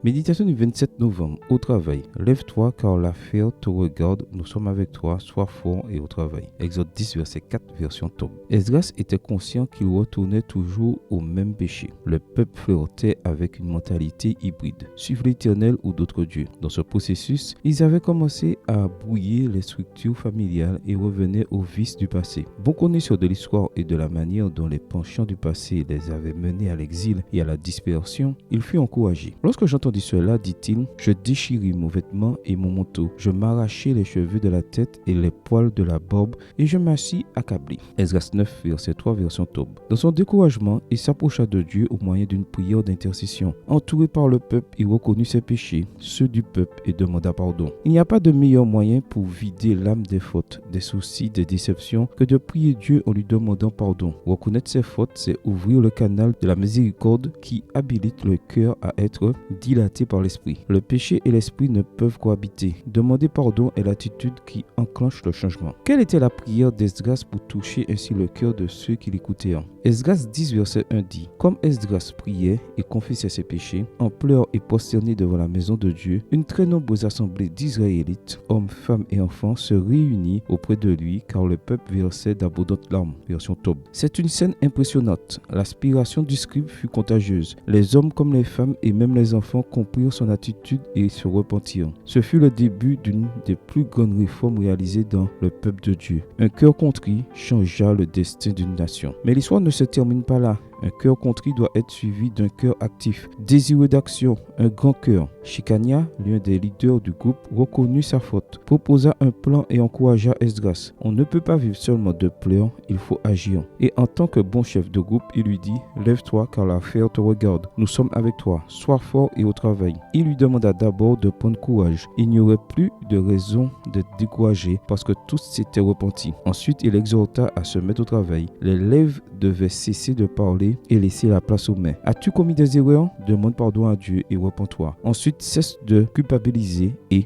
Méditation du 27 novembre. Au travail. Lève-toi car l'affaire te regarde. Nous sommes avec toi. Sois fort et au travail. Exode 10, verset 4, version Tob. Esdras était conscient qu'il retournait toujours au même péché. Le peuple flirtait avec une mentalité hybride. Suivre l'Éternel ou d'autres dieux. Dans ce processus, ils avaient commencé à brouiller les structures familiales et revenaient aux vices du passé. Bon connaisseur de l'histoire et de la manière dont les penchants du passé les avaient menés à l'exil et à la dispersion, il fut encouragé. Lorsque j'entendis cela, dit-il, je déchirai mon vêtement et mon manteau, je m'arrachai les cheveux de la tête et les poils de la barbe, et je m'assis accablé. Esdras 9, verset 3, version Tob. Dans son découragement, il s'approcha de Dieu au moyen d'une prière d'intercession. Entouré par le peuple, il reconnut ses péchés, ceux du peuple, et demanda pardon. Il n'y a pas de meilleur moyen pour vider l'âme des fautes, des soucis, des déceptions, que de prier Dieu en lui demandant pardon. Reconnaître ses fautes, c'est ouvrir le canal de la miséricorde qui habilite le cœur à être dilaté par l'esprit. Le péché et l'esprit ne peuvent cohabiter. Demander pardon est l'attitude qui enclenche le changement. Quelle était la prière d'Esdras pour toucher ainsi le cœur de ceux qui l'écoutaient? Esdras 10, verset 1 dit, comme Esdras priait et confessait ses péchés, en pleurs et prosterné devant la maison de Dieu, une très nombreuse assemblée d'Israélites, hommes, femmes et enfants, se réunit auprès de lui car le peuple versait d'abondantes larmes. Version Tob. C'est une scène impressionnante. L'aspiration du scribe fut contagieuse. Les hommes comme les femmes et même les enfants comprirent son attitude et se repentirent. Ce fut le début d'une des plus grandes réformes réalisées dans le peuple de Dieu. Un cœur contrit changea le destin d'une nation. Mais l'histoire ne se termine pas là. Un cœur contrit doit être suivi d'un cœur actif, désireux d'action, un grand cœur. Shekania, l'un des leaders du groupe, reconnut sa faute, proposa un plan et encouragea Esdras. On ne peut pas vivre seulement de pleurs, il faut agir. Et en tant que bon chef de groupe, il lui dit, lève-toi car l'affaire te regarde. Nous sommes avec toi, sois fort et au travail. Il lui demanda d'abord de prendre courage. Il n'y aurait plus de raison d'être découragé parce que tous s'étaient repentis. Ensuite, il exhorta à se mettre au travail. Les lèvres devaient cesser de parler et laisser la place aux mains. As-tu commis des erreurs? Demande pardon à Dieu et repens-toi. Ensuite, cesse de culpabiliser et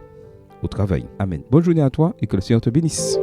au travail. Amen. Bonne journée à toi et que le Seigneur te bénisse.